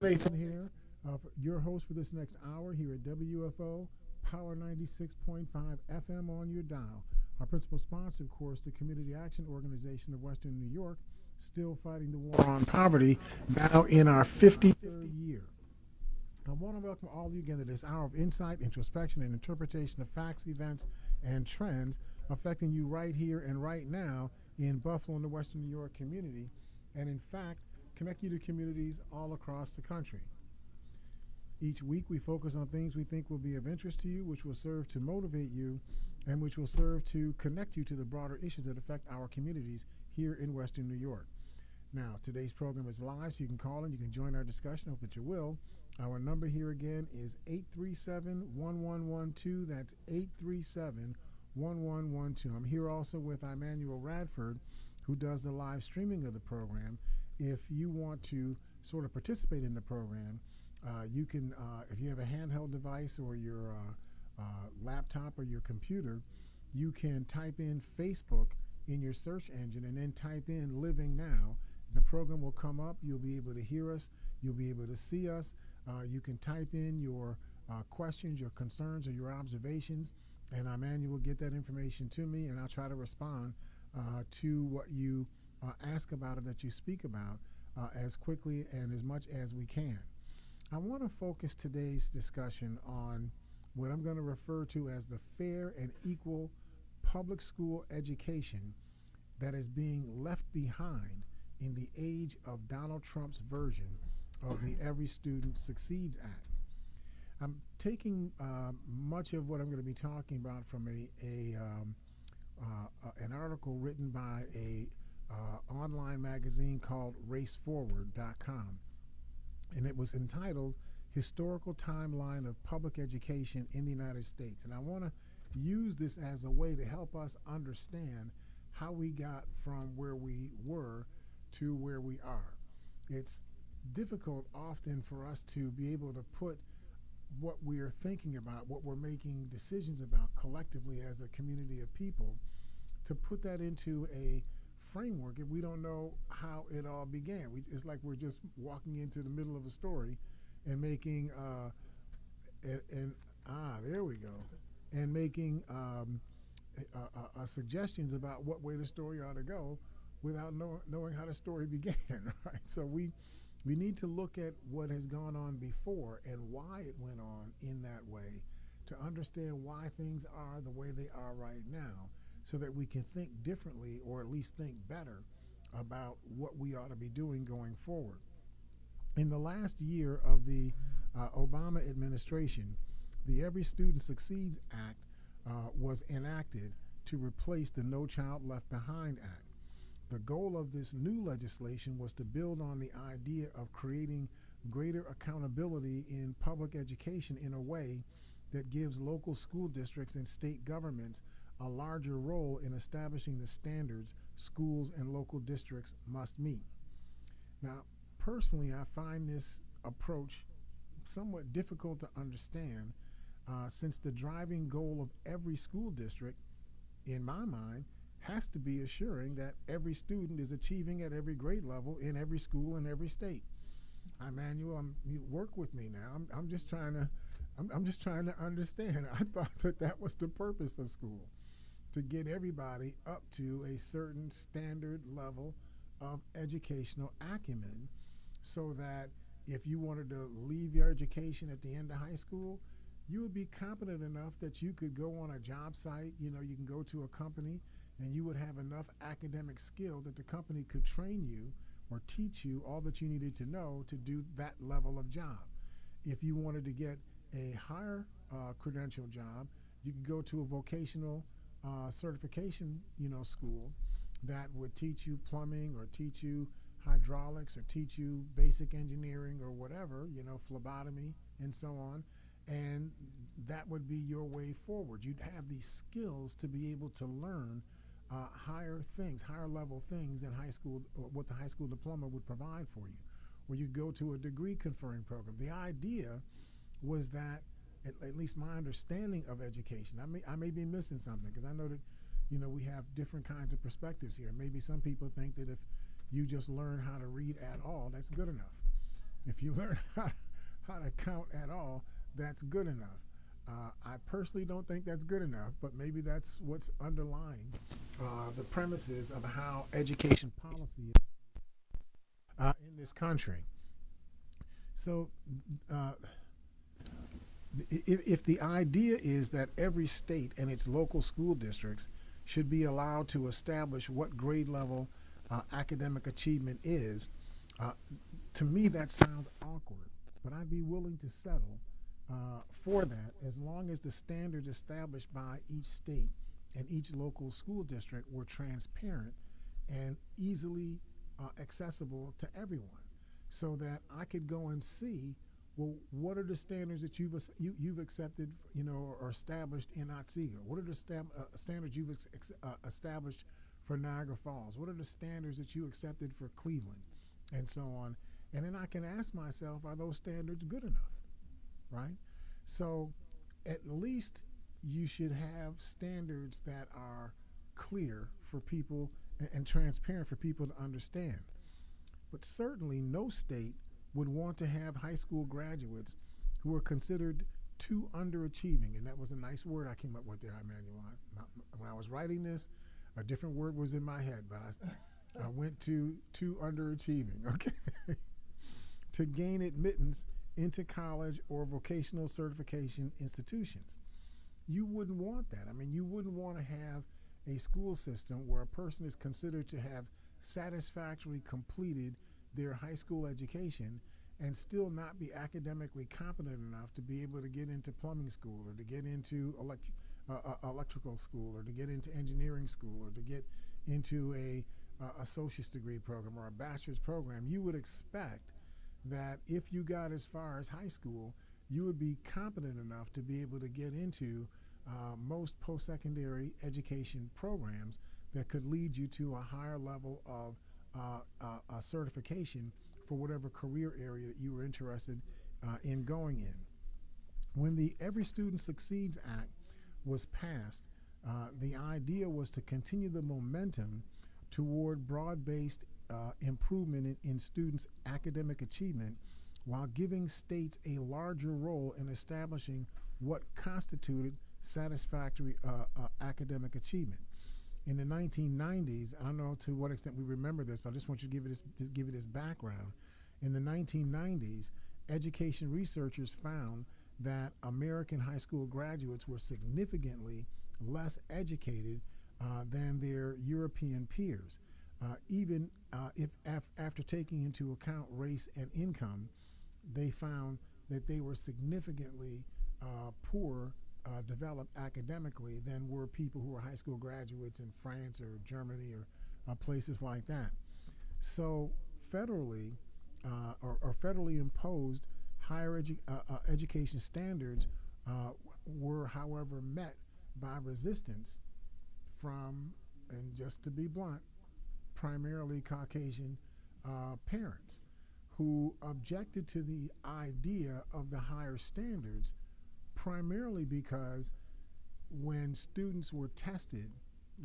L.Nathan Hare, your host for this next hour here at WFO Power 96.5 FM on your dial. Our principal sponsor, of course, the Community Action Organization of Western New York, still fighting the war on poverty, now in our 53rd year. I want to welcome all of you again to this hour of insight, introspection, and interpretation of facts, events, and trends affecting you right here and right now in Buffalo and the Western New York community, and in fact, connect you to communities all across the country. Each week we focus on things we think will be of interest to you, which will serve to motivate you, and which will serve to connect you to the broader issues that affect our communities here in Western New York. Now, today's program is live, so you can call in, you can join our discussion, hope that you will. Our number here again is 837-1112. That's 837-1112. I'm here also with Emmanuel Radford, who does the live streaming of the program. If you want to sort of participate in the program, you can, if you have a handheld device or your laptop or your computer, you can type in Facebook in your search engine and then type in Living Now. The program will come up. You'll be able to hear us. You'll be able to see us. You can type in your questions, your concerns, or your observations, and Emmanuel will get that information to me, and I'll try to respond to what you ask about it, that you speak about, as quickly and as much as we can. I want to focus today's discussion on what I'm going to refer to as the fair and equal public school education that is being left behind in the age of Donald Trump's version of the Every Student Succeeds Act. I'm taking much of what I'm going to be talking about from an article written by a online magazine called raceforward.com, and it was entitled Historical Timeline of Public Education in the United States. And I want to use this as a way to help us understand how we got from where we were to where we are. It's difficult often for us to be able to put what we are thinking about, what we're making decisions about collectively as a community of people, to put that into a framework if we don't know how it all began. It's like we're just walking into the middle of a story and making there we go, and making suggestions about what way the story ought to go without knowing how the story began. Right? So we need to look at what has gone on before and why it went on in that way, to understand why things are the way they are right now, so that we can think differently, or at least think better about what we ought to be doing going forward. In the last year of the Obama administration, the Every Student Succeeds Act was enacted to replace the No Child Left Behind Act. The goal of this new legislation was to build on the idea of creating greater accountability in public education in a way that gives local school districts and state governments a larger role in establishing the standards schools and local districts must meet. Now, personally, I find this approach somewhat difficult to understand, since the driving goal of every school district, in my mind, has to be assuring that every student is achieving at every grade level in every school in every state. Emmanuel, you work with me now. I'm just trying to understand. I thought that was the purpose of school, to get everybody up to a certain standard level of educational acumen, so that if you wanted to leave your education at the end of high school, you would be competent enough that you could go on a job site. You can go to a company and you would have enough academic skill that the company could train you or teach you all that you needed to know to do that level of job. If you wanted to get a higher credential job, you could go to a vocational certification, school that would teach you plumbing, or teach you hydraulics, or teach you basic engineering, or whatever, phlebotomy and so on. And that would be your way forward. You'd have these skills to be able to learn higher level things in high school, what the high school diploma would provide for you. Or you go to a degree conferring program. The idea was that, at least my understanding of education, I may be missing something, because I know that we have different kinds of perspectives here. Maybe some people think that if you just learn how to read at all, that's good enough. If you learn how to count at all, that's good enough. I personally don't think that's good enough, but maybe that's what's underlying the premises of how education policy is in this country. So, uh, if the idea is that every state and its local school districts should be allowed to establish what grade level academic achievement is, uh, to me that sounds awkward, but I'd be willing to settle for that as long as the standards established by each state and each local school district were transparent and easily accessible to everyone, so that I could go and see, well, what are the standards that you've accepted, or established in Otsego? What are the standards you've established for Niagara Falls? What are the standards that you accepted for Cleveland, and so on? And then I can ask myself, are those standards good enough, right? So at least you should have standards that are clear for people and transparent for people to understand. But certainly no state would want to have high school graduates who are considered too underachieving. And that was a nice word I came up with there, Emmanuel. When I was writing this, a different word was in my head, but I went to too underachieving, okay? To gain admittance into college or vocational certification institutions. You wouldn't want that. I mean, you wouldn't want to have a school system where a person is considered to have satisfactorily completed their high school education and still not be academically competent enough to be able to get into plumbing school or to get into electrical school or to get into engineering school or to get into a associate's degree program or a bachelor's program. You would expect that if you got as far as high school, you would be competent enough to be able to get into most post-secondary education programs that could lead you to a higher level of certification for whatever career area that you were interested in going in. When the Every Student Succeeds Act was passed, the idea was to continue the momentum toward broad-based improvement in students' academic achievement while giving states a larger role in establishing what constituted satisfactory academic achievement. In the 1990s, I don't know to what extent we remember this, but I just want you to give it this background. In the 1990s, education researchers found that American high school graduates were significantly less educated than their European peers. Even if after taking into account race and income, they found that they were significantly poorer developed academically than were people who were high school graduates in France or Germany or places like that. So federally or federally imposed higher education standards were, however, met by resistance from, and just to be blunt, primarily Caucasian parents who objected to the idea of the higher standards, primarily because when students were tested,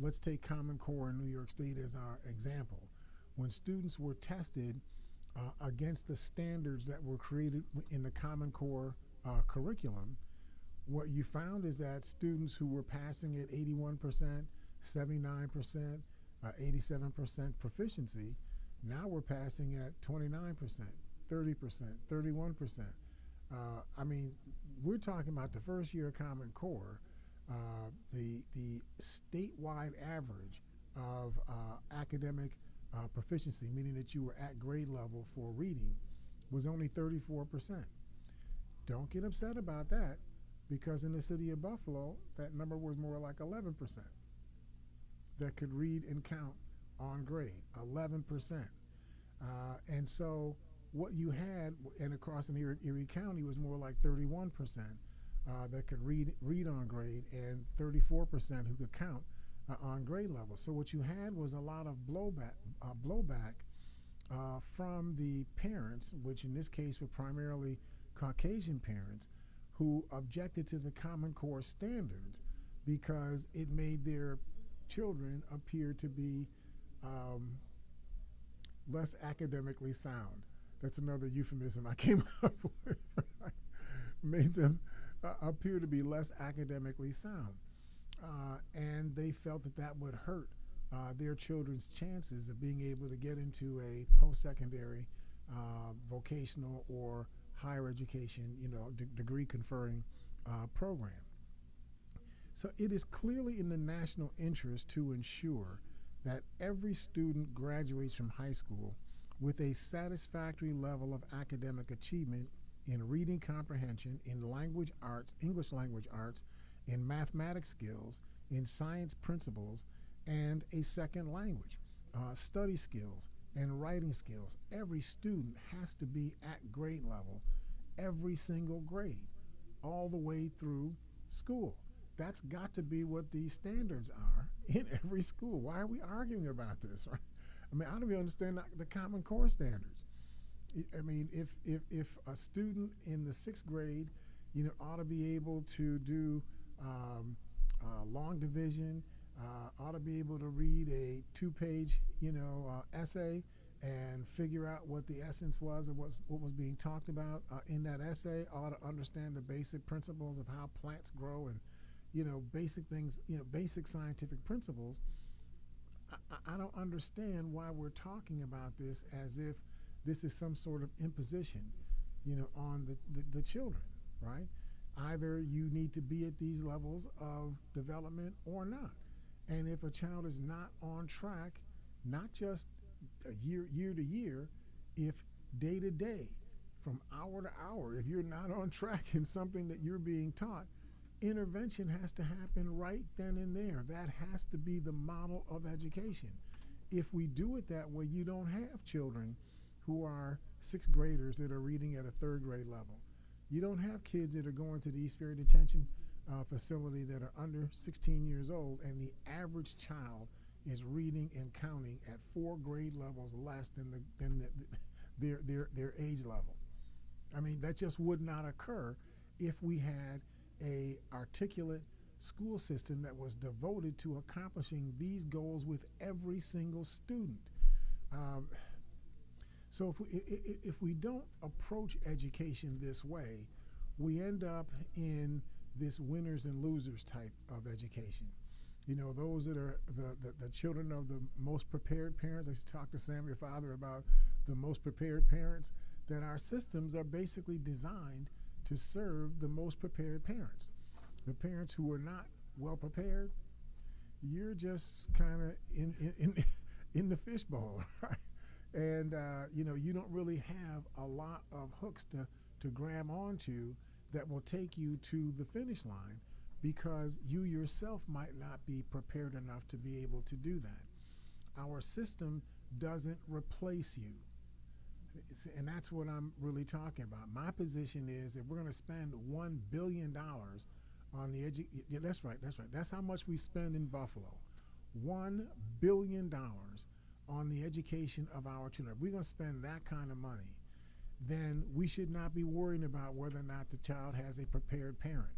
let's take Common Core in New York State as our example, when students were tested against the standards that were created in the Common Core curriculum, what you found is that students who were passing at 81%, 79%, 87% proficiency, now we're passing at 29%, 30%, 31%. I mean, we're talking about the first year of Common Core, the statewide average of academic proficiency, meaning that you were at grade level for reading, was only 34%. Don't get upset about that, because in the city of Buffalo, that number was more like 11% that could read and count on grade, 11%. And so what you had, and across in Erie County, was more like 31% that could read on grade, and 34% who could count on grade level. So what you had was a lot of blowback from the parents, which in this case were primarily Caucasian parents, who objected to the Common Core standards because it made their children appear to be less academically sound. That's another euphemism I came up with. Made them appear to be less academically sound. And they felt that that would hurt their children's chances of being able to get into a post-secondary, vocational, or higher education, degree conferring program. So it is clearly in the national interest to ensure that every student graduates from high school with a satisfactory level of academic achievement in reading comprehension, in language arts, English language arts, in mathematics skills, in science principles, and a second language, study skills, and writing skills. Every student has to be at grade level, every single grade, all the way through school. That's got to be what these standards are in every school. Why are we arguing about this, right? I mean, I don't even understand the Common Core standards. I mean, if a student in the 6th grade, ought to be able to do long division, ought to be able to read a 2-page, essay and figure out what the essence was of what was being talked about in that essay, ought to understand the basic principles of how plants grow and, basic things, basic scientific principles. I don't understand why we're talking about this as if this is some sort of imposition, on the children, right? Either you need to be at these levels of development or not. And if a child is not on track, not just year to year, if day to day, from hour to hour, if you're not on track in something that you're being taught, intervention has to happen right then and there. That has to be the model of education. If we do it that way, you don't have children who are 6th graders that are reading at a 3rd grade level. You don't have kids that are going to the East Ferry Detention Facility that are under 16 years old, and the average child is reading and counting at 4 grade levels less than their age level. I mean, that just would not occur if we had a articulate school system that was devoted to accomplishing these goals with every single student. So if we don't approach education this way, we end up in this winners and losers type of education. Those that are the children of the most prepared parents. I used to talk to Sam, your father, about the most prepared parents, that our systems are basically designed to serve the most prepared parents. The parents who are not well prepared, you're just kind of in the fishbowl, right? And you don't really have a lot of hooks to grab onto that will take you to the finish line, because you yourself might not be prepared enough to be able to do that. Our system doesn't replace you. And that's what I'm really talking about. My position is that we're going to spend $1 billion on the yeah, that's right. That's how much we spend in Buffalo. $1 billion on the education of our children. If we're going to spend that kind of money, then we should not be worrying about whether or not the child has a prepared parent.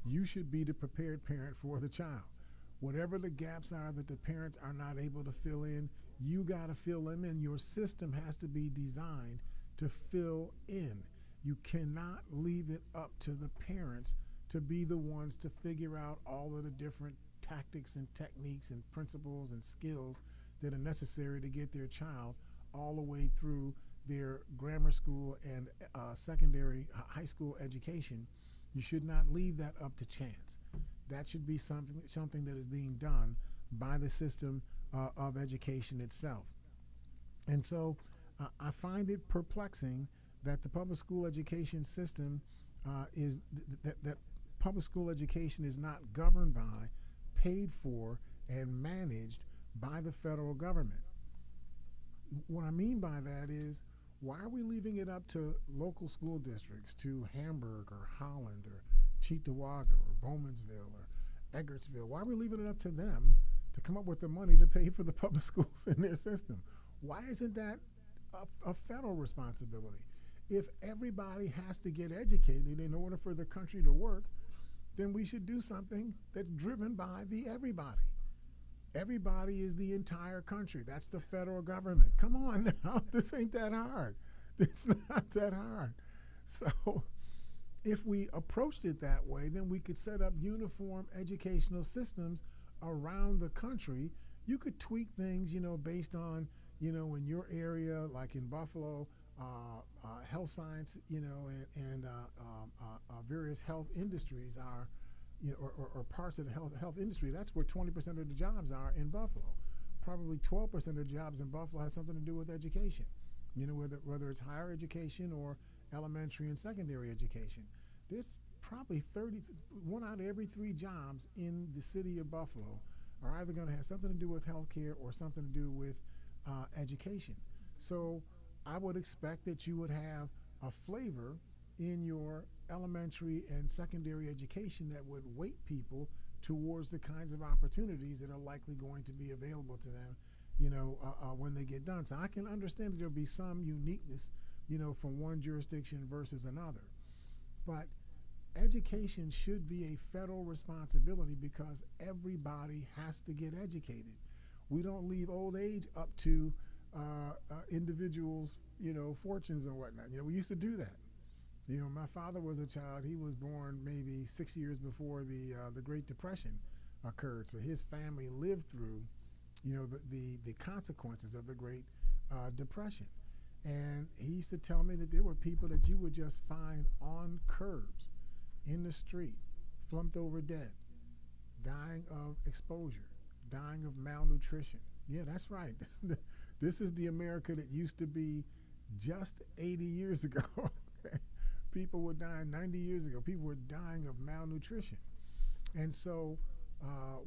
You should be the prepared parent for the child. Whatever the gaps are that the parents are not able to fill in, you got to fill them in. Your system has to be designed to fill in. You cannot leave it up to the parents to be the ones to figure out all of the different tactics and techniques and principles and skills that are necessary to get their child all the way through their grammar school and secondary high school education. You should not leave that up to chance. That should be something that is being done by the system of education itself. And so I find it perplexing that the public school education system that public school education is not governed by, paid for, and managed by the federal government. What I mean by that is, why are we leaving it up to local school districts, to Hamburg or Holland or Cheektowaga or Bowmansville or Eggertsville? Why are we leaving it up to them to come up with the money to pay for the public schools in their system? Why isn't that a federal responsibility? If everybody has to get educated in order for the country to work, then we should do something that's driven by the everybody. Everybody is the entire country. That's the federal government. Come on now, this ain't that hard. It's not that hard. So if we approached it that way, then we could set up uniform educational systems around the country. You could tweak things, based on, in your area, like in Buffalo, health science, and various health industries are, or parts of the health industry. That's where 20% of the jobs are in Buffalo. Probably 12% of the jobs in Buffalo has something to do with education. Whether it's higher education or elementary and secondary education. There's probably 1 out of every 3 jobs in the city of Buffalo are either going to have something to do with healthcare or something to do with education. So I would expect that you would have a flavor in your elementary and secondary education that would weight people towards the kinds of opportunities that are likely going to be available to them, when they get done. So I can understand that there'll be some uniqueness, from one jurisdiction versus another. But education should be a federal responsibility because everybody has to get educated. We don't leave old age up to individuals, fortunes and whatnot. We used to do that. My father was a child. He was born maybe 6 years before the Great Depression occurred. So his family lived through, the consequences of the Great Depression. And he used to tell me that there were people that you would just find on curbs, in the street, flumped over dead, dying of exposure, dying of malnutrition. Yeah, that's right. This is the America that used to be just 80 years ago. People were dying 90 years ago. People were dying of malnutrition. And so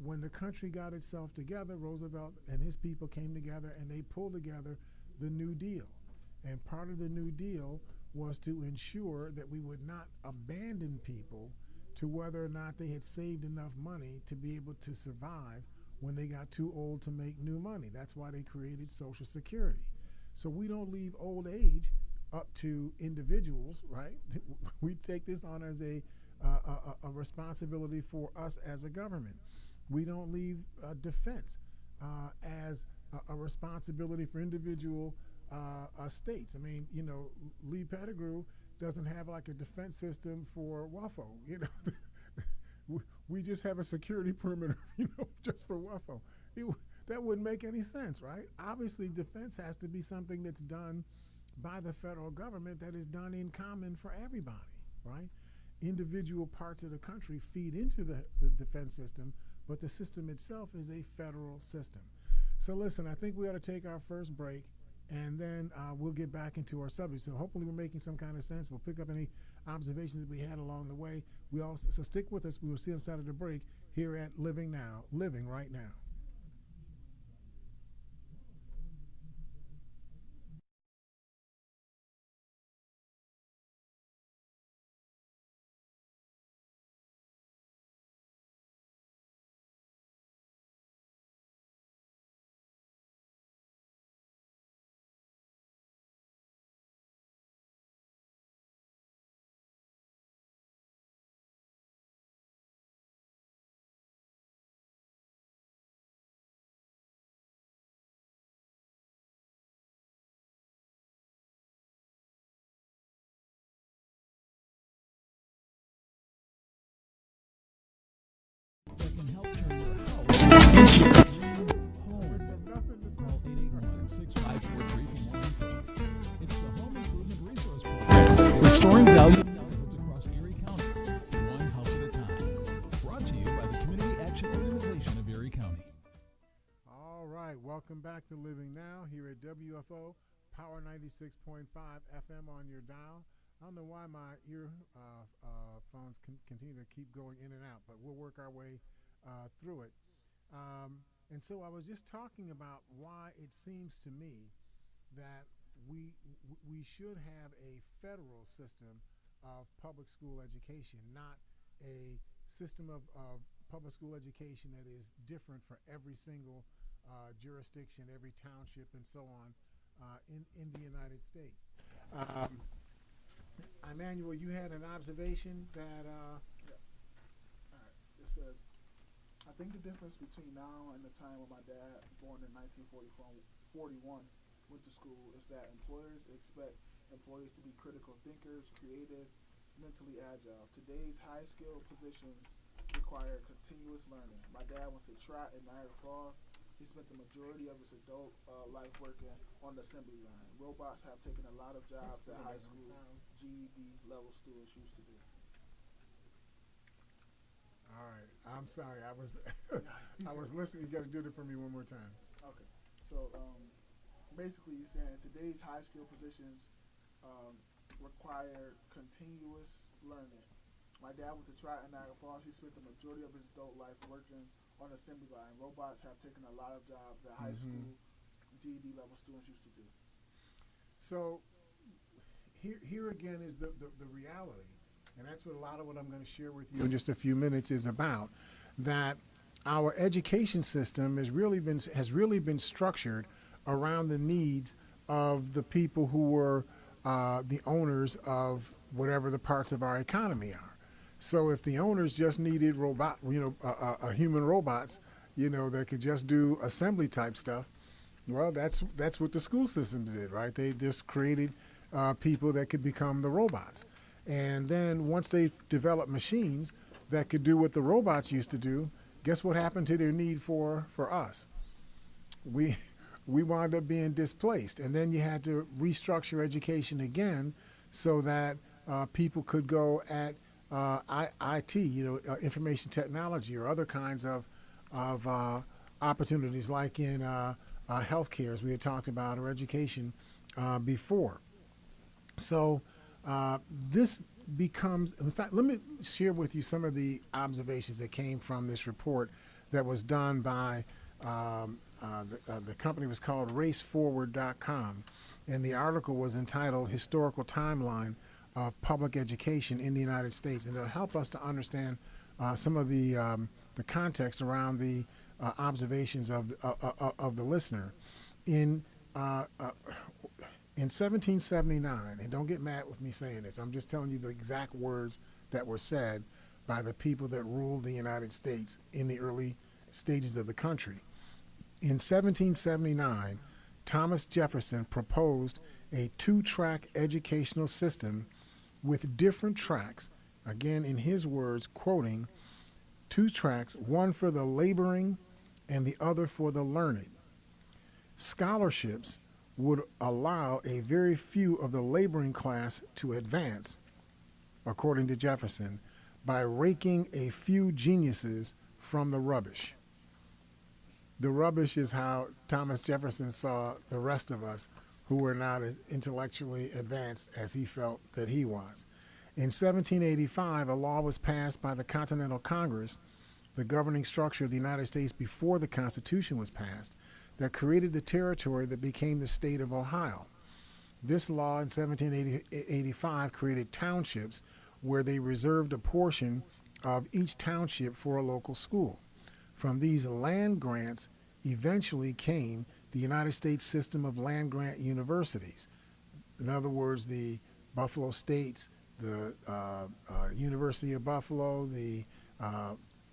when the country got itself together, Roosevelt and his people came together and they pulled together the New Deal. And part of the New Deal was to ensure that we would not abandon people to whether or not they had saved enough money to be able to survive when they got too old to make new money. That's why they created Social Security. So we don't leave old age up to individuals, right? We take this on as a responsibility for us as a government. We don't leave defense as a responsibility for individual states. I mean, Lee Pettigrew doesn't have like a defense system for WAFO. We just have a security perimeter, just for WAFO. That wouldn't make any sense, right? Obviously, defense has to be something that's done by the federal government that is done in common for everybody, right? Individual parts of the country feed into the defense system, but the system itself is a federal system. So listen, I think we ought to take our first break, and then we'll get back into our subject. So hopefully we're making some kind of sense. We'll pick up any observations that we had along the way. So stick with us. We will see you inside of the break here at Living Right Now. That can help turn your house into a home. Call 881-653 for more info. It's the Home Improvement Resource Program, restoring value in neighborhoods across Erie County, one house at a time. Brought to you by the Community Action Organization of Erie County. All right, welcome back to Living Now here at WFO, Power 96.5 FM on your dial. I don't know why my phones continue to keep going in and out, but we'll work our way through it. And so I was just talking about why it seems to me that we should have a federal system of public school education, not a system of public school education that is different for every single jurisdiction, every township, and so on in the United States. Emmanuel, you had an observation that. Yeah. All right. It says, I think the difference between now and the time when my dad, born in 1941, went to school is that employers expect employees to be critical thinkers, creative, mentally agile. Today's high-skilled positions require continuous learning. My dad went to Trot in Niagara Falls. He spent the majority of his adult life working on the assembly line. Robots have taken a lot of jobs that high school GED level students used to do. All right. I'm sorry. I was I was listening. You got to do it for me one more time. Okay. So basically, he's saying today's high skill positions require continuous learning. My dad went to Trot in Niagara Falls. He spent the majority of his adult life working on the assembly line. Robots have taken a lot of jobs that high school GED level students used to do. So here again is the reality, and that's what a lot of what I'm going to share with you in just a few minutes is about, that our education system has really been structured around the needs of the people who were the owners of whatever the parts of our economy are. So if the owners just needed human robots, that could just do assembly type stuff, well, that's what the school systems did, right? They just created people that could become the robots. And then once they developed machines that could do what the robots used to do, guess what happened to their need for us? We wound up being displaced. And then you had to restructure education again so that people could go at IT, information technology, or other kinds of opportunities, like in healthcare, as we had talked about, or education before. So this becomes, in fact, let me share with you some of the observations that came from this report that was done by the company was called raceforward.com, and the article was entitled Historical Timeline of Public Education in the United States, and it'll help us to understand some of the context around the observations of the listener. In 1779, and don't get mad with me saying this, I'm just telling you the exact words that were said by the people that ruled the United States in the early stages of the country. In 1779, Thomas Jefferson proposed a 2-track educational system with different tracks, again in his words, quoting, 2 tracks, one for the laboring and the other for the learned. Scholarships would allow a very few of the laboring class to advance, according to Jefferson, by raking a few geniuses from the rubbish. The rubbish is how Thomas Jefferson saw the rest of us who were not as intellectually advanced as he felt that he was. In 1785, a law was passed by the Continental Congress, the governing structure of the United States before the Constitution was passed, that created the territory that became the state of Ohio. This law in 1785 created townships where they reserved a portion of each township for a local school. From these land grants eventually came the United States system of land grant universities. In other words, the Buffalo States, the University of Buffalo, the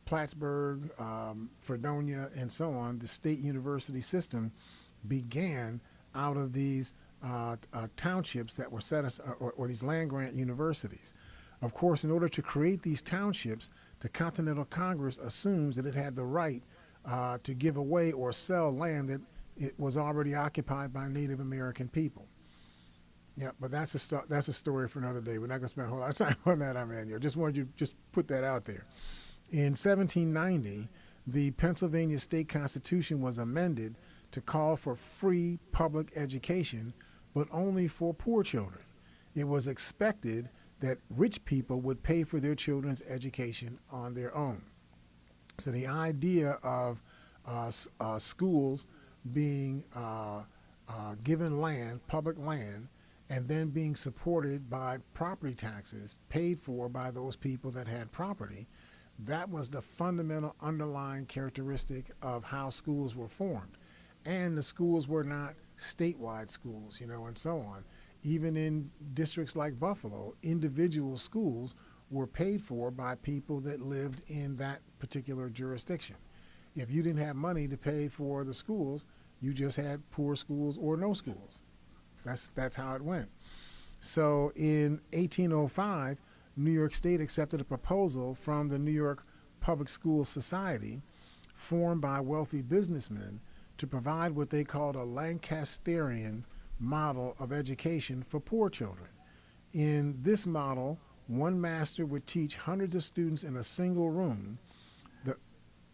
Plattsburgh, Fredonia, and so on. The state university system began out of these townships that were set aside, or these land grant universities. Of course, in order to create these townships, the Continental Congress assumes that it had the right to give away or sell land that it was already occupied by Native American people. Yeah, but that's a story for another day. We're not going to spend a whole lot of time on that, Emmanuel. Just wanted you to just put that out there. In 1790, the Pennsylvania State Constitution was amended to call for free public education, but only for poor children. It was expected that rich people would pay for their children's education on their own. So the idea of schools being given land, public land, and then being supported by property taxes paid for by those people that had property, that was the fundamental underlying characteristic of how schools were formed. And the schools were not statewide schools, and so on. Even in districts like Buffalo, individual schools were paid for by people that lived in that particular jurisdiction. If you didn't have money to pay for the schools, you just had poor schools or no schools. That's how it went. So in 1805, New York State accepted a proposal from the New York Public School Society, formed by wealthy businessmen, to provide what they called a Lancasterian model of education for poor children. In this model, one master would teach hundreds of students in a single room.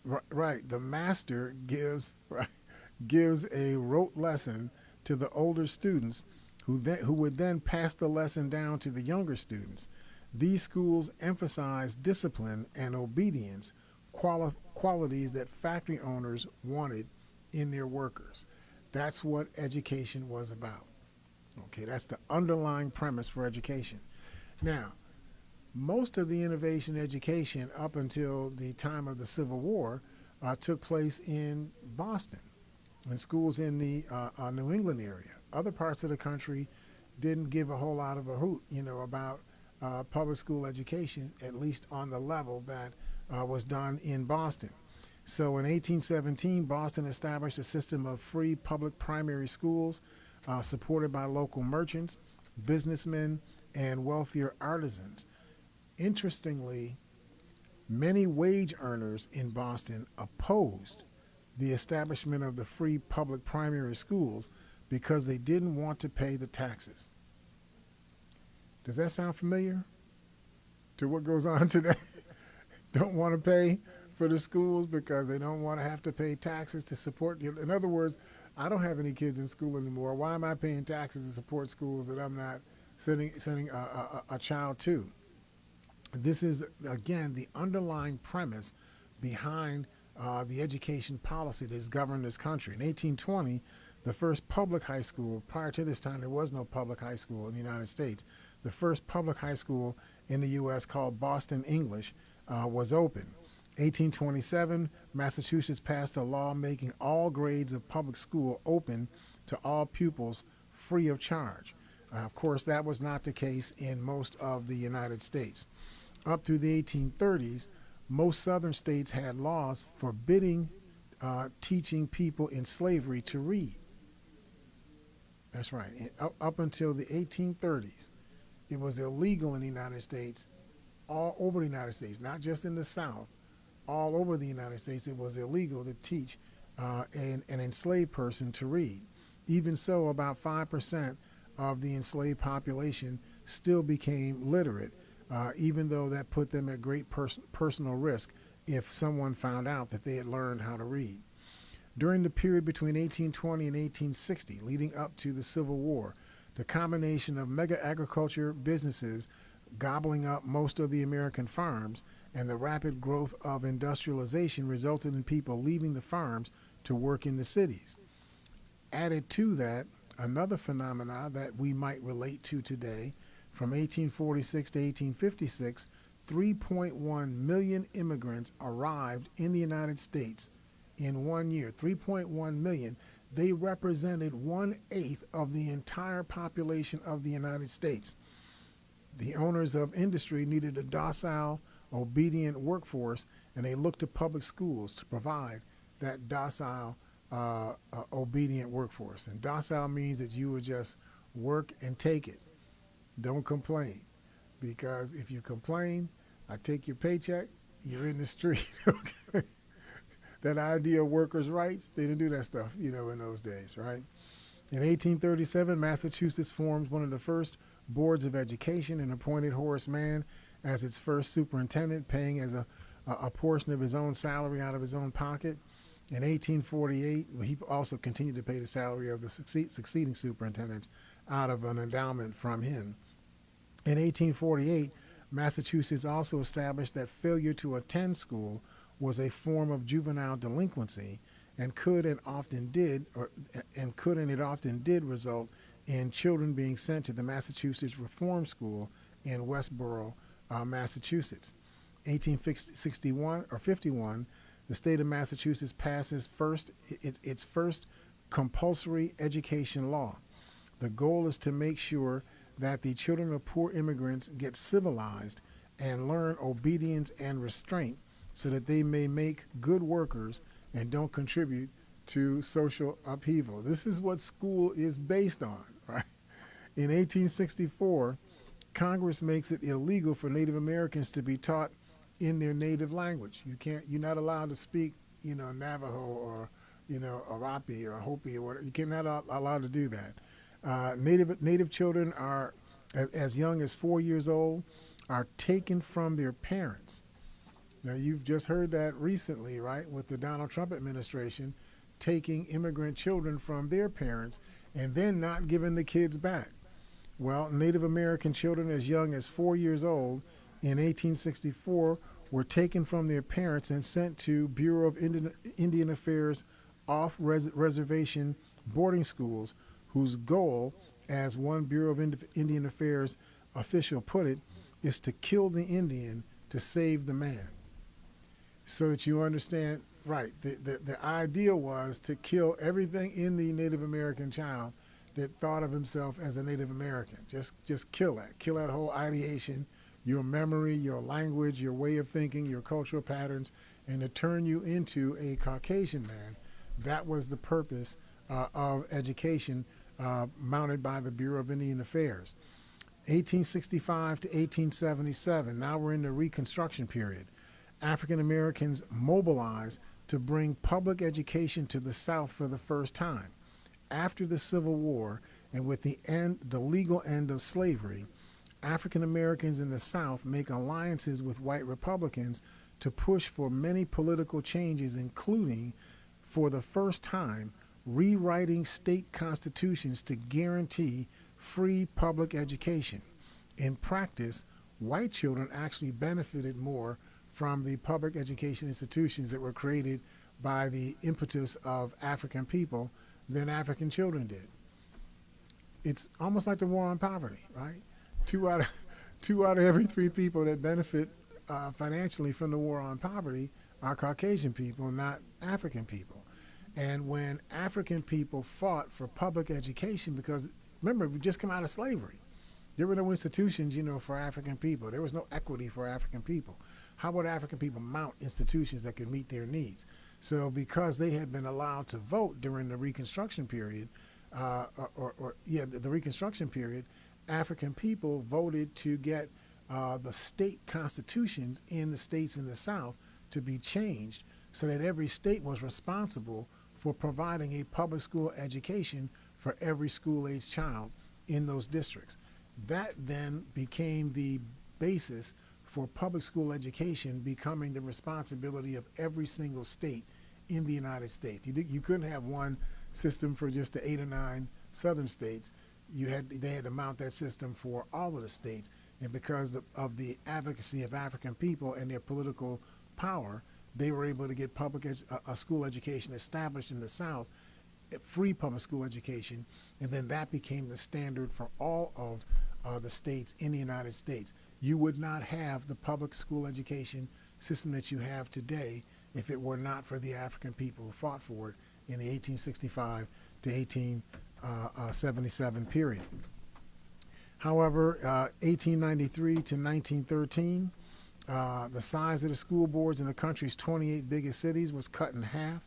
The master gives a rote lesson to the older students, who would then pass the lesson down to the younger students. These schools emphasize discipline and obedience, qualities that factory owners wanted in their workers. That's what education was about. Okay, that's the underlying premise for education. Now, most of the innovation in education up until the time of the Civil War took place in Boston, in schools in the New England area. Other parts of the country didn't give a whole lot of a hoot, about public school education, at least on the level that was done in Boston. So in 1817, Boston established a system of free public primary schools supported by local merchants, businessmen, and wealthier artisans. Interestingly, many wage earners in Boston opposed the establishment of the free public primary schools because they didn't want to pay the taxes. Does that sound familiar to what goes on today? Don't want to pay for the schools because they don't want to have to pay taxes to support you. In other words, I don't have any kids in school anymore. Why am I paying taxes to support schools that I'm not sending a child to? This is, again, the underlying premise behind the education policy that has governed this country. In 1820, the first public high school, prior to this time there was no public high school in the United States, the first public high school in the U.S. called Boston English was open. 1827, Massachusetts passed a law making all grades of public school open to all pupils free of charge. Of course, that was not the case in most of the United States. Up through the 1830s, most southern states had laws forbidding teaching people in slavery to read. That's right. Up until the 1830s, it was illegal in the United States, all over the United States, not just in the South, all over the United States, it was illegal to teach an enslaved person to read. Even so, about 5% of the enslaved population still became literate, even though that put them at great personal risk if someone found out that they had learned how to read. During the period between 1820 and 1860, leading up to the Civil War, the combination of mega agriculture businesses gobbling up most of the American farms and the rapid growth of industrialization resulted in people leaving the farms to work in the cities. Added to that, another phenomena that we might relate to today, from 1846 to 1856, 3.1 million immigrants arrived in the United States in 1 year. 3.1 million. They represented 1/8 of the entire population of the United States. The owners of industry needed a docile, obedient workforce, and they looked to public schools to provide that docile, obedient workforce. And docile means that you would just work and take it. Don't complain, because if you complain, I take your paycheck, you're in the street. Okay? That idea of workers' rights, they didn't do that stuff, in those days, right? In 1837, Massachusetts formed one of the first boards of education and appointed Horace Mann as its first superintendent, paying as a portion of his own salary out of his own pocket. In 1848, he also continued to pay the salary of the succeeding superintendents out of an endowment from him. In 1848, Massachusetts also established that failure to attend school was a form of juvenile delinquency and it often did result in children being sent to the Massachusetts Reform School in Westborough, Massachusetts. 51, the state of Massachusetts passes its first compulsory education law. The goal is to make sure that the children of poor immigrants get civilized and learn obedience and restraint so that they may make good workers and don't contribute to social upheaval. This is what school is based on, right? In 1864, Congress makes it illegal for Native Americans to be taught in their native language. You're not allowed to speak, Navajo or, Arapi or Hopi or whatever. You're not allowed to do that. Native children are, as young as 4 years old, are taken from their parents. Now, you've just heard that recently, right, with the Donald Trump administration taking immigrant children from their parents and then not giving the kids back. Well, Native American children as young as 4 years old in 1864 were taken from their parents and sent to Bureau of Indian Affairs off-reservation boarding schools whose goal, as one Bureau of Indian Affairs official put it, is to kill the Indian to save the man. So that you understand, right, the ideal was to kill everything in the Native American child that thought of himself as a Native American. Just kill that whole ideation, your memory, your language, your way of thinking, your cultural patterns, and to turn you into a Caucasian man. That was the purpose of education mounted by the Bureau of Indian Affairs. 1865 to 1877, now we're in the Reconstruction period. African Americans mobilized to bring public education to the South for the first time. After the Civil War and with the legal end of slavery, African Americans in the South make alliances with white Republicans to push for many political changes, including, for the first time, rewriting state constitutions to guarantee free public education. In practice, white children actually benefited more from the public education institutions that were created by the impetus of African people than African children did. It's almost like the war on poverty, right? Two out of every three people that benefit financially from the war on poverty are Caucasian people, not African people. And when African people fought for public education, because remember, we just come out of slavery. There were no institutions, for African people. There was no equity for African people. How would African people mount institutions that could meet their needs? So because they had been allowed to vote during the Reconstruction period, the Reconstruction period, African people voted to get the state constitutions in the states in the South to be changed so that every state was responsible for providing a public school education for every school-age child in those districts. That then became the basis for public school education becoming the responsibility of every single state in the United States. You couldn't have one system for just the 8 or 9 southern states. They had to mount that system for all of the states. And because of the advocacy of African people and their political power, they were able to get a school education established in the South, free public school education, and then that became the standard for all of the states in the United States. You would not have the public school education system that you have today if it were not for the African people who fought for it in the 1865 to 1877 period. However, 1893 to 1913, the size of the school boards in the country's 28 biggest cities was cut in half.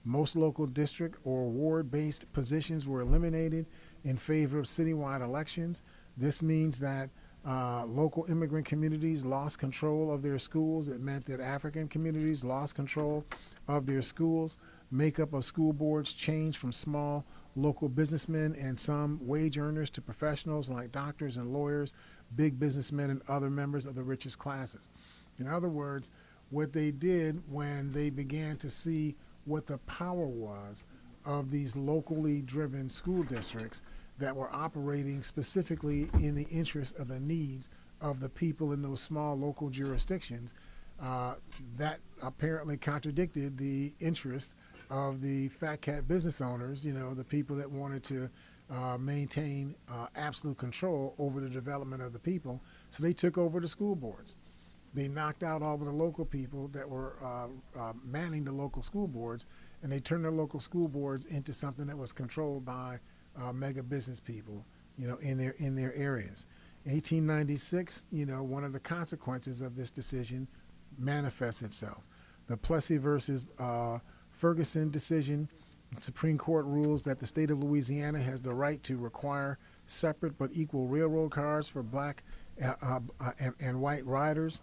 Most local district or ward-based positions were eliminated in favor of citywide elections. This means that local immigrant communities lost control of their schools. It meant that African communities lost control of their schools. Makeup of school boards changed from small local businessmen and some wage earners to professionals like doctors and lawyers, big businessmen and other members of the richest classes. In other words, what they did when they began to see what the power was of these locally driven school districts that were operating specifically in the interest of the needs of the people in those small local jurisdictions, that apparently contradicted the interests of the fat cat business owners, the people that wanted to maintain absolute control over the development of the people. So they took over the school boards. They knocked out all of the local people that were manning the local school boards, and they turned their local school boards into something that was controlled by mega business people, in their areas. 1896, one of the consequences of this decision manifests itself. The Plessy versus Ferguson decision, the Supreme Court rules that the state of Louisiana has the right to require separate but equal railroad cars for black and white riders.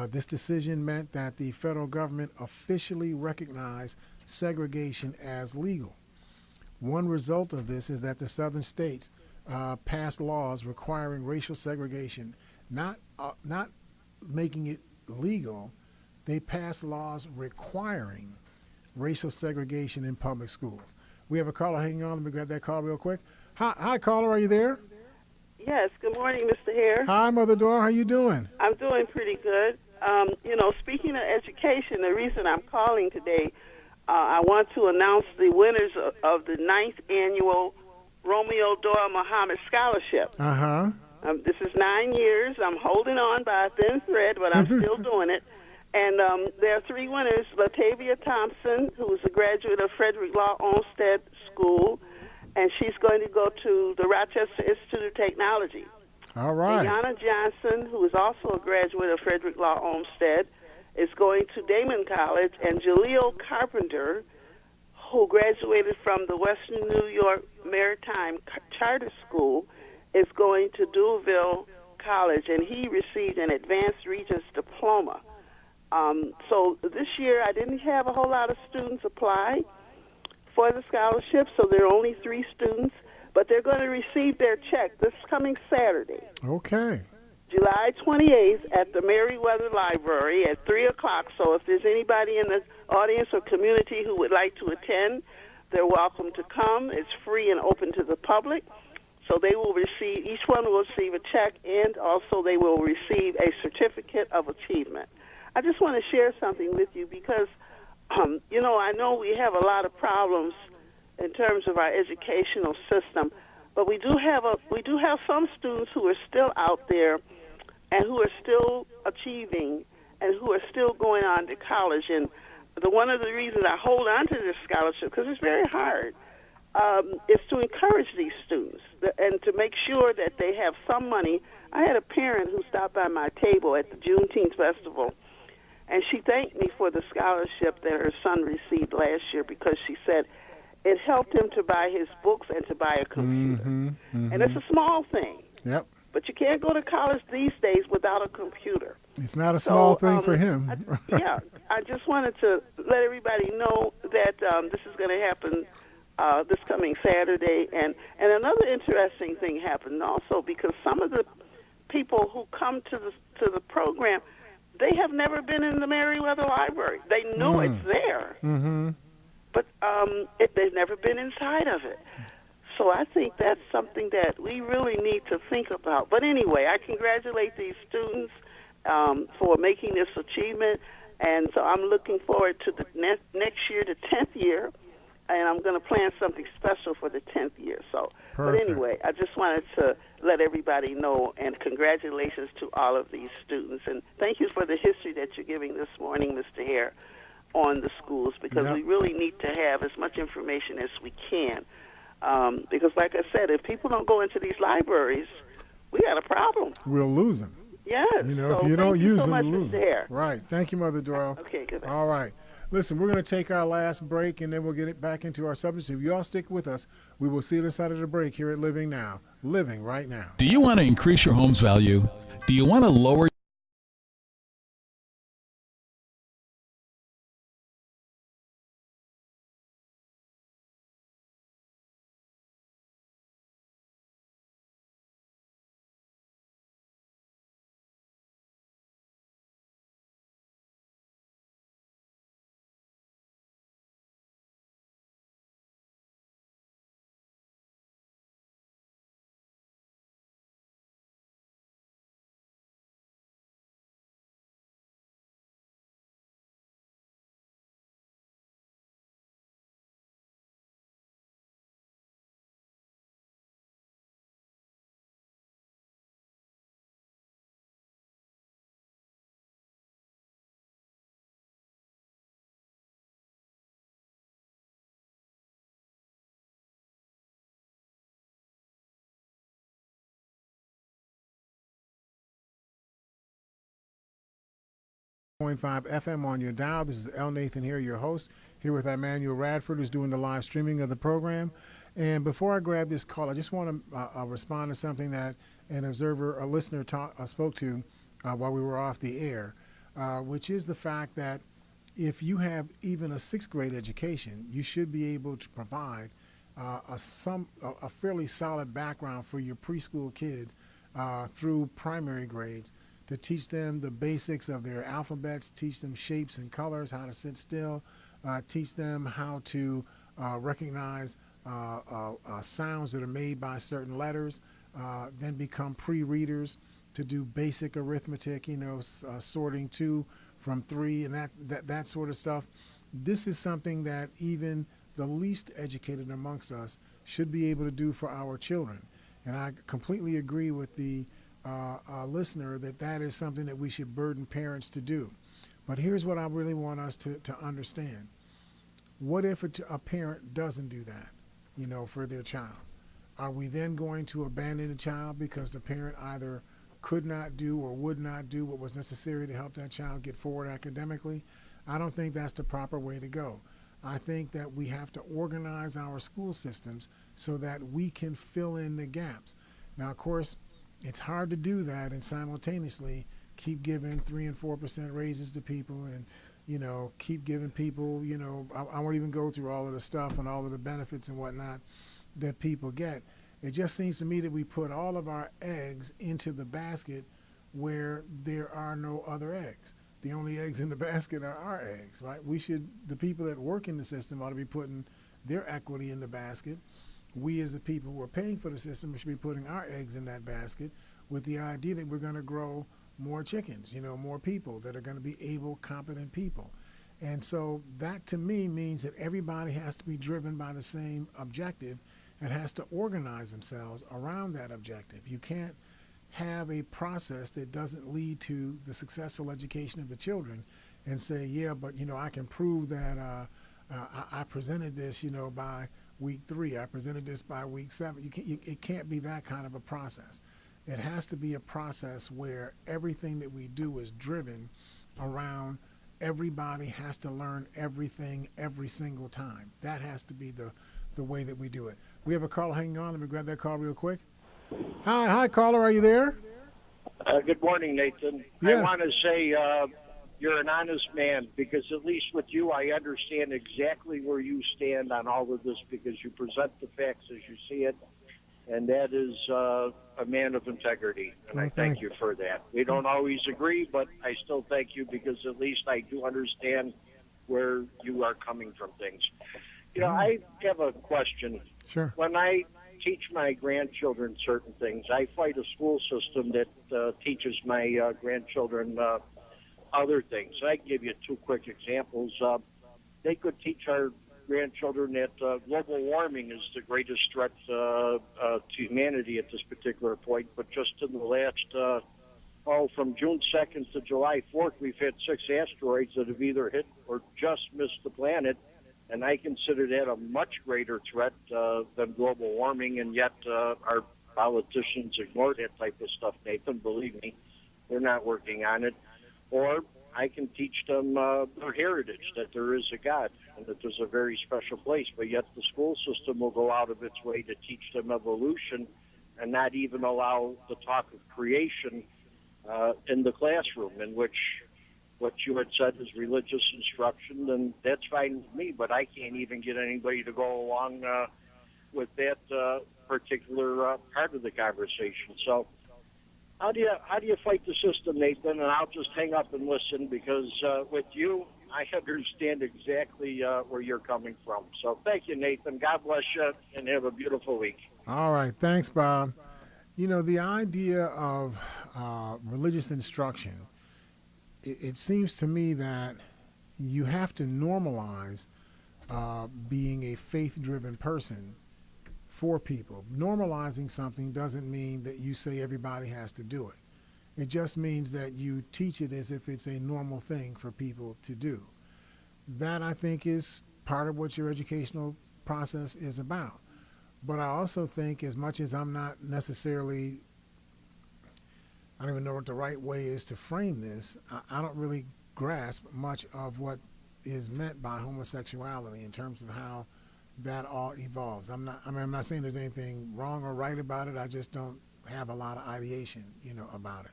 This decision meant that the federal government officially recognized segregation as legal. One result of this is that the southern states passed laws requiring racial segregation, not making it legal. They passed laws requiring racial segregation in public schools. We have a caller hanging on. Let me grab that call real quick. Hi, caller. Are you there? Yes. Good morning, Mr. Hare. Hi, Mother Dora. How you doing? I'm doing pretty good. Speaking of education, the reason I'm calling today, I want to announce the winners of the 9th annual Romeo Dora Muhammad Scholarship. This is 9 years. I'm holding on by a thin thread, but I'm still doing it. And there are 3 winners: Latavia Thompson, who is a graduate of Frederick Law Olmsted School, and she's going to go to the Rochester Institute of Technology. All right. Deanna Johnson, who is also a graduate of Frederick Law Olmsted, is going to Damon College, and Jaleel Carpenter, who graduated from the Western New York Maritime Charter School, is going to Duville College, and he received an Advanced Regents Diploma. So this year I didn't have a whole lot of students apply for the scholarship, so there are only 3 students, but they're going to receive their check this coming Saturday. Okay. July 28th at the Merriweather Library at 3 o'clock. So if there's anybody in the audience or community who would like to attend, they're welcome to come. It's free and open to the public. So they will receive, each one will receive a check, and also they will receive a certificate of achievement. I just want to share something with you because, I know we have a lot of problems in terms of our educational system, but we do have some students who are still out there and who are still achieving and who are still going on to college. And one of the reasons I hold on to this scholarship, because it's very hard, is to encourage these students and to make sure that they have some money. I had a parent who stopped by my table at the Juneteenth Festival, and she thanked me for the scholarship that her son received last year because she said it helped him to buy his books and to buy a computer. And it's a small thing. Yep. But you can't go to college these days without a computer. It's not a small thing for him. I just wanted to let everybody know that this is going to happen this coming Saturday. And another interesting thing happened also, because some of the people who come to the program, they have never been in the Merriweather Library. They know it's there, but they've never been inside of it. So I think that's something that we really need to think about. But anyway, I congratulate these students for making this achievement, and so I'm looking forward to the next year, the 10th year, and I'm going to plan something special for the 10th year. So, Perfect. But anyway, I just wanted to let everybody know, and congratulations to all of these students. And thank you for the history that you're giving this morning, Mr. Hare, on the schools, because we really need to have as much information as we can. Because like I said, if people don't go into these libraries, we got a problem. We'll lose them. Yes. If you don't use them, we'll lose them. Hare. Right. Thank you, Mother Doyle. Okay, good. All right. Listen, we're going to take our last break, and then we'll get it back into our subject. If you all stick with us, we will see you inside of the break here at Living Now. Living right now. Do you want to increase your home's value? Do you want to lower FM on your dial. This is L.Nathan Hare, your host, here with Emmanuel Radford, who's doing the live streaming of the program. And before I grab this call, I just want to respond to something that an observer, a listener, spoke to while we were off the air, which is the fact that if you have even a sixth grade education, you should be able to provide a fairly solid background for your preschool kids through primary grades to teach them the basics of their alphabets, teach them shapes and colors, how to sit still, teach them how to recognize sounds that are made by certain letters, then become pre-readers to do basic arithmetic, sorting 2 from 3 and that sort of stuff. This is something that even the least educated amongst us should be able to do for our children. And I completely agree with the listener that is something that we should burden parents to do. But here's what I really want us to understand. What if a parent doesn't do that, for their child? Are we then going to abandon the child because the parent either could not do or would not do what was necessary to help that child get forward academically? I don't think that's the proper way to go. I think that we have to organize our school systems so that we can fill in the gaps. Now, of course, it's hard to do that and simultaneously keep giving 3 and 4% raises to people and, keep giving people, I won't even go through all of the stuff and all of the benefits and whatnot that people get. It just seems to me that we put all of our eggs into the basket where there are no other eggs. The only eggs in the basket are our eggs, right? The people that work in the system ought to be putting their equity in the basket. We as the people who are paying for the system should be putting our eggs in that basket with the idea that we're going to grow more chickens, more people that are going to be able, competent people. And so that to me means that everybody has to be driven by the same objective and has to organize themselves around that objective. You can't have a process that doesn't lead to the successful education of the children and say, yeah, but, I can prove that I presented this, by week 3. I presented this by week 7. It can't be that kind of a process. It has to be a process where everything that we do is driven around everybody has to learn everything every single time. That has to be the way that we do it. We have a caller hanging on. Let me grab that call real quick. Hi, caller. Are you there? Good morning, Nathan. Yes. I want to say you're an honest man because at least with you, I understand exactly where you stand on all of this because you present the facts as you see it, and that is a man of integrity, and I thank you for that. We don't always agree, but I still thank you because at least I do understand where you are coming from things. I have a question. Sure. When I teach my grandchildren certain things, I fight a school system that teaches my grandchildren other things. I can give you 2 quick examples. They could teach our grandchildren that global warming is the greatest threat to humanity at this particular point, but just in the last, from June 2nd to July 4th, we've had 6 asteroids that have either hit or just missed the planet. And I consider that a much greater threat than global warming, and yet our politicians ignore that type of stuff, Nathan. Believe me, they're not working on it. Or I can teach them their heritage, that there is a God and that there's a very special place, but yet the school system will go out of its way to teach them evolution and not even allow the talk of creation in the classroom, in which what you had said is religious instruction, and that's fine with me, but I can't even get anybody to go along with that particular part of the conversation. So how do you fight the system, Nathan? And I'll just hang up and listen because with you, I understand exactly where you're coming from. So thank you, Nathan. God bless you, and have a beautiful week. All right. Thanks, Bob. The idea of religious instruction, it seems to me that you have to normalize being a faith-driven person for people. Normalizing something doesn't mean that you say everybody has to do it. It just means that you teach it as if it's a normal thing for people to do. That, I think, is part of what your educational process is about. But I also think, as much as I'm not necessarily, I don't even know what the right way is to frame this, I don't really grasp much of what is meant by homosexuality in terms of how that all evolves. I'm not saying there's anything wrong or right about it. I just don't have a lot of ideation, about it.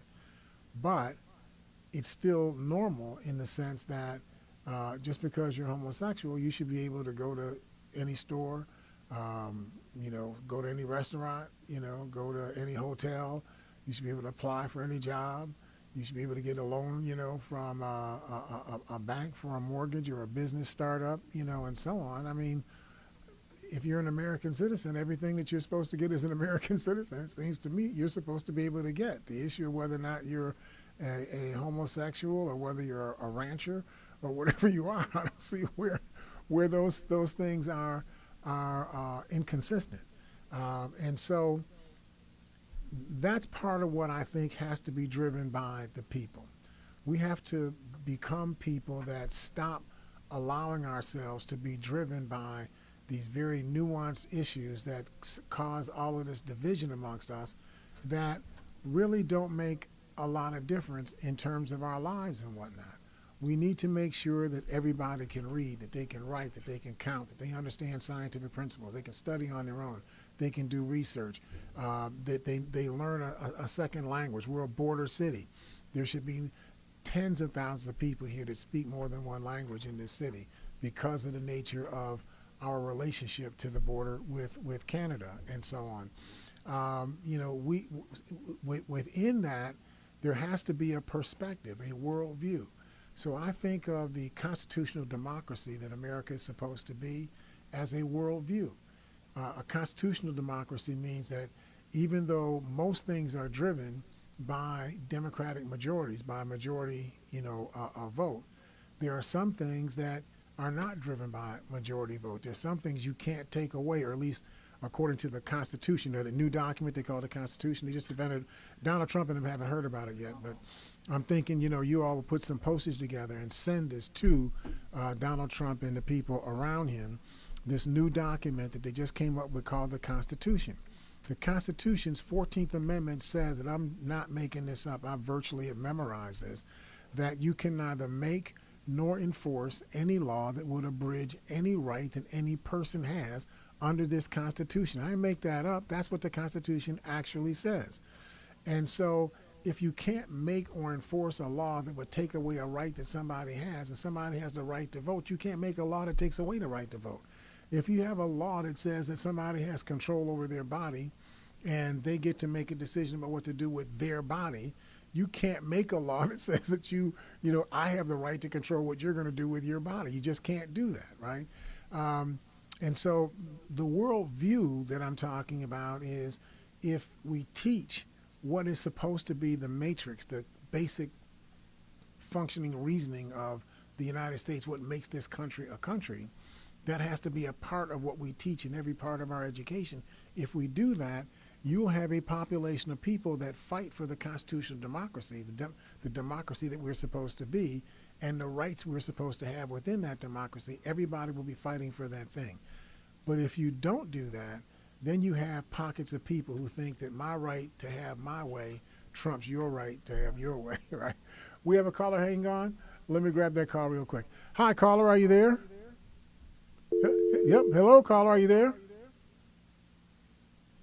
But it's still normal in the sense that just because you're homosexual, you should be able to go to any store, go to any restaurant, go to any hotel. You should be able to apply for any job. You should be able to get a loan, from a bank for a mortgage or a business startup, and so on. I mean, if you're an American citizen, everything that you're supposed to get as an American citizen, it seems to me, you're supposed to be able to get. The issue of whether or not you're a homosexual or whether you're a rancher or whatever you are, I don't see where those things are inconsistent. And so that's part of what I think has to be driven by the people. We have to become people that stop allowing ourselves to be driven by these very nuanced issues that cause all of this division amongst us that really don't make a lot of difference in terms of our lives and whatnot. We need to make sure that everybody can read, that they can write, that they can count, that they understand scientific principles, they can study on their own, they can do research, that they learn a second language. We're a border city. There should be tens of thousands of people here that speak more than one language in this city because of the nature of our relationship to the border with Canada and so on. Within that, there has to be a perspective, a worldview. So I think of the constitutional democracy that America is supposed to be as a worldview. A constitutional democracy means that even though most things are driven by democratic majorities, by a majority, a vote, there are some things that are not driven by majority vote. There's some things you can't take away, or at least according to the Constitution, or the new document they call the Constitution. They just invented, Donald Trump and them haven't heard about it yet, but I'm thinking, you all will put some postage together and send this to Donald Trump and the people around him, this new document that they just came up with called the Constitution. The Constitution's 14th Amendment says, and I'm not making this up, I virtually have memorized this, that you can neither make nor enforce any law that would abridge any right that any person has under this Constitution. I didn't make that up. That's what the Constitution actually says. And so if you can't make or enforce a law that would take away a right that somebody has, and somebody has the right to vote, you can't make a law that takes away the right to vote. If you have a law that says that somebody has control over their body and they get to make a decision about what to do with their body, you can't make a law that says that I have the right to control what you're going to do with your body. You just can't do that, right? And so the worldview that I'm talking about is if we teach what is supposed to be the matrix, the basic functioning reasoning of the United States, what makes this country a country, that has to be a part of what we teach in every part of our education. If we do that, you'll have a population of people that fight for the constitutional democracy, the democracy that we're supposed to be, and the rights we're supposed to have within that democracy. Everybody will be fighting for that thing. But if you don't do that, then you have pockets of people who think that my right to have my way trumps your right to have your way, right? We have a caller hanging on. Let me grab that call real quick. Hi, caller, are you there? Yep. Hello, caller, are you there?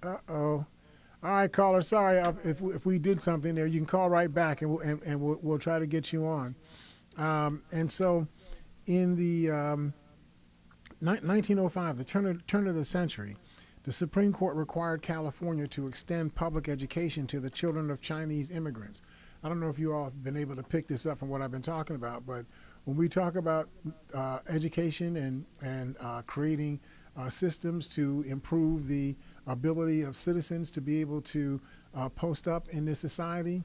Uh-oh. All right, caller, sorry if we did something there. You can call right back, and we'll try to get you on. And so in the 1905, the turn of the century, the Supreme Court required California to extend public education to the children of Chinese immigrants. I don't know if you all have been able to pick this up from what I've been talking about, but when we talk about education and creating systems to improve the ability of citizens to be able to post up in this society,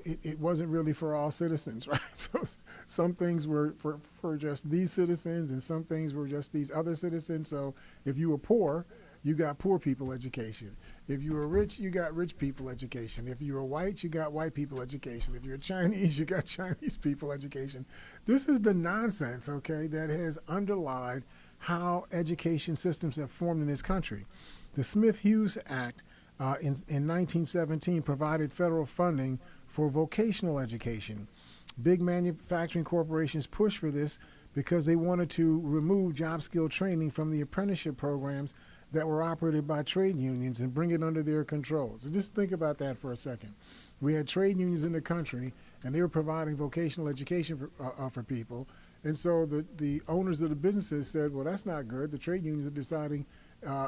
it wasn't really for all citizens, right? So some things were for just these citizens, and some things were just these other citizens. So if you were poor, you got poor people education. If you were rich, you got rich people education. If you were white, you got white people education. If you're Chinese, you got Chinese people education. This is the nonsense, okay, that has underlied how education systems have formed in this country. The Smith-Hughes Act in 1917 provided federal funding for vocational education. Big manufacturing corporations pushed for this because they wanted to remove job skill training from the apprenticeship programs that were operated by trade unions and bring it under their control. So just think about that for a second. We had trade unions in the country, and they were providing vocational education for people. And so the owners of the businesses said, well, that's not good. The trade unions are deciding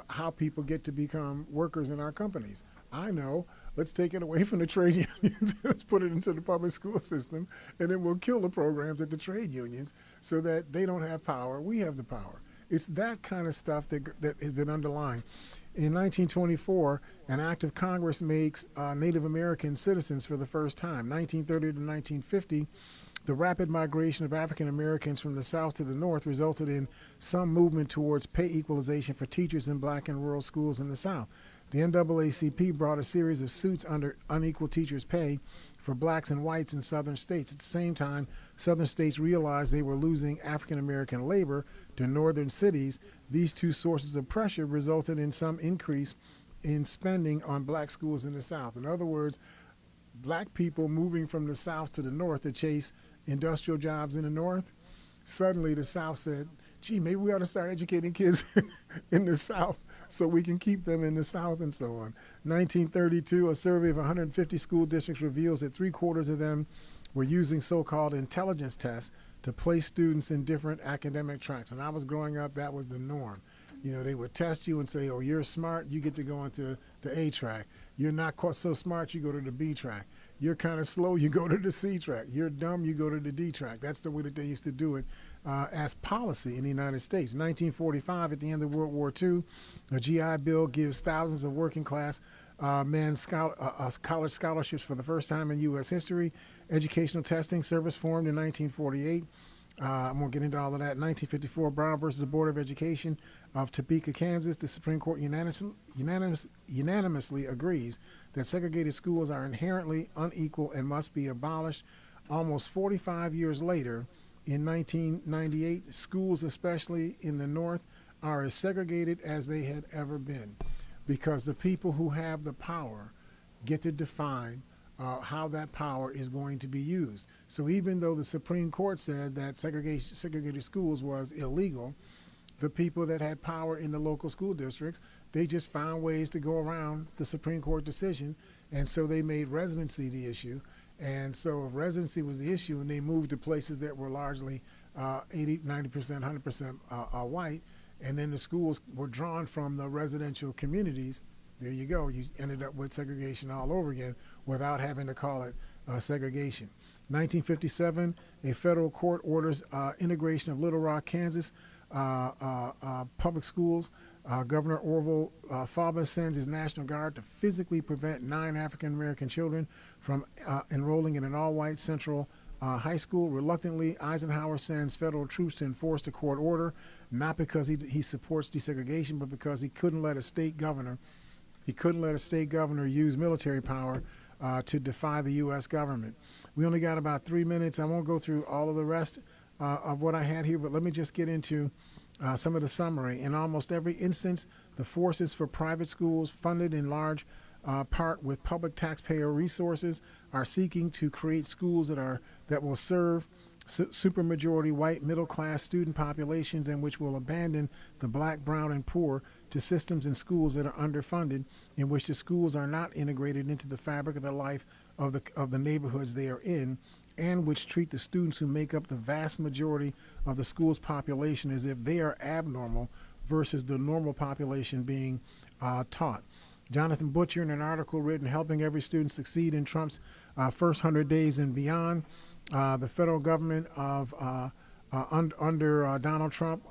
how people get to become workers in our companies. I know. Let's take it away from the trade unions. Let's put it into the public school system, and then we'll kill the programs at the trade unions so that they don't have power. We have the power. It's that kind of stuff that has been underlying. In 1924, an act of Congress makes Native American citizens for the first time. 1930 to 1950, the rapid migration of African Americans from the South to the North resulted in some movement towards pay equalization for teachers in black and rural schools in the South. The NAACP brought a series of suits under unequal teachers' pay for blacks and whites in southern states. At the same time, southern states realized they were losing African American labor to northern cities. These two sources of pressure resulted in some increase in spending on black schools in the South. In other words, black people moving from the South to the North to chase industrial jobs in the North. Suddenly the South said, gee, maybe we ought to start educating kids in the South so we can keep them in the South and so on. 1932, a survey of 150 school districts reveals that 3/4 of them were using so-called intelligence tests to place students in different academic tracks. When I was growing up, that was the norm. You know, they would test you and say, oh, you're smart, you get to go into the A track. You're not quite so smart, you go to the B track. You're kind of slow, you go to the C track. You're dumb, you go to the D track. That's the way that they used to do it as policy in the United States. 1945, at the end of World War II, the GI Bill gives thousands of working class men college scholarships for the first time in U.S. history. Educational testing service formed in 1948. I won't get into all of that. 1954, Brown versus the Board of Education of Topeka, Kansas. The Supreme Court unanimously agrees that segregated schools are inherently unequal and must be abolished. Almost 45 years later, in 1998, schools, especially in the North, are as segregated as they had ever been, because the people who have the power get to define how that power is going to be used. So even though the Supreme Court said that segregated schools was illegal, the people that had power in the local school districts, they just found ways to go around the Supreme Court decision, and so they made residency the issue. And so if residency was the issue, and they moved to places that were largely 80, 90%, 100% white, and then the schools were drawn from the residential communities, there you go. You ended up with segregation all over again without having to call it segregation. 1957, a federal court orders integration of Little Rock, Kansas public schools. Governor Orville Faubus sends his National Guard to physically prevent 9 African-American children from enrolling in an all-white Central high school. Reluctantly, Eisenhower sends federal troops to enforce the court order, not because he supports desegregation, but because he couldn't let a state governor use military power to defy the U.S. government. We only got about 3 minutes. I won't go through all of the rest of what I had here, but let me just get into some of the summary. In almost every instance, the forces for private schools, funded in large part with public taxpayer resources, are seeking to create schools that will serve supermajority white middle-class student populations, and which will abandon the black, brown, and poor to systems and schools that are underfunded, in which the schools are not integrated into the fabric of the life of the neighborhoods they are in, and which treat the students who make up the vast majority of the school's population as if they are abnormal versus the normal population being taught. Jonathan Butcher, in an article written "Helping Every Student Succeed in Trump's First 100 Days and Beyond," the federal government under Donald Trump,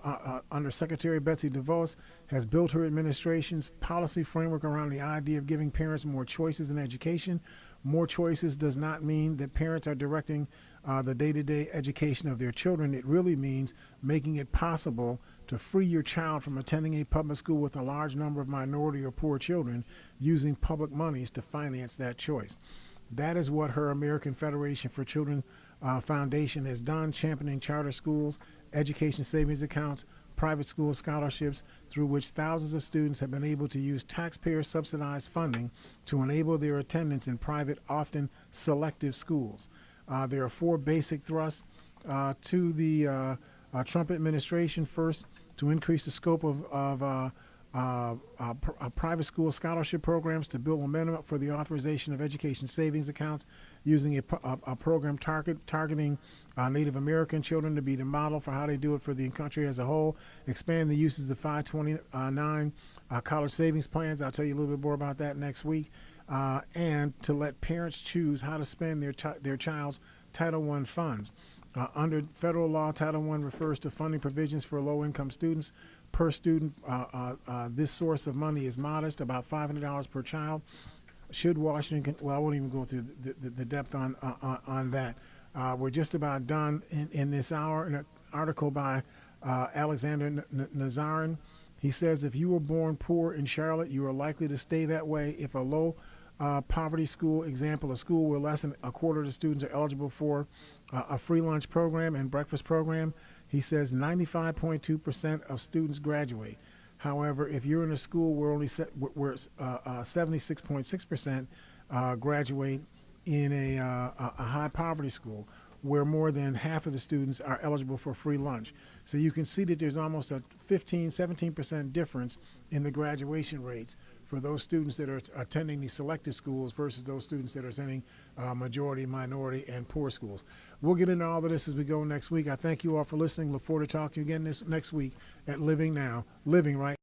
under Secretary Betsy DeVos, has built her administration's policy framework around the idea of giving parents more choices in education. More choices does not mean that parents are directing the day-to-day education of their children. It really means making it possible to free your child from attending a public school with a large number of minority or poor children, using public monies to finance that choice. That is what her American Federation for Children Foundation has done, championing charter schools, education savings accounts, private school scholarships through which thousands of students have been able to use taxpayer-subsidized funding to enable their attendance in private, often selective schools. There are four basic thrusts to the Trump administration. First, to increase the scope of private school scholarship programs to build momentum for the authorization of education savings accounts using a program targeting Native American children to be the model for how they do it for the country as a whole. Expand the uses of 529 college savings plans. I'll tell you a little bit more about that next week. And to let parents choose how to spend their child's Title I funds. Under federal law, Title I refers to funding provisions for low-income students. Per student, this source of money is modest, about $500 per child. Should Washington, well, I won't even go through the depth on that. We're just about done in this hour. An article by Alexander Nazarin. He says, if you were born poor in Charlotte, you are likely to stay that way. If a low poverty school, example, a school where less than a quarter of the students are eligible for a free lunch program and breakfast program, he says 95.2% of students graduate. However, if you're in a school where only 76.6% graduate in a high poverty school, where more than half of the students are eligible for free lunch. So you can see that there's almost a 17% difference in the graduation rates for those students that are attending these selective schools versus those students that are attending majority, minority, and poor schools. We'll get into all of this as we go next week. I thank you all for listening. Look forward to talking to you again next week at Living Now, Living Right.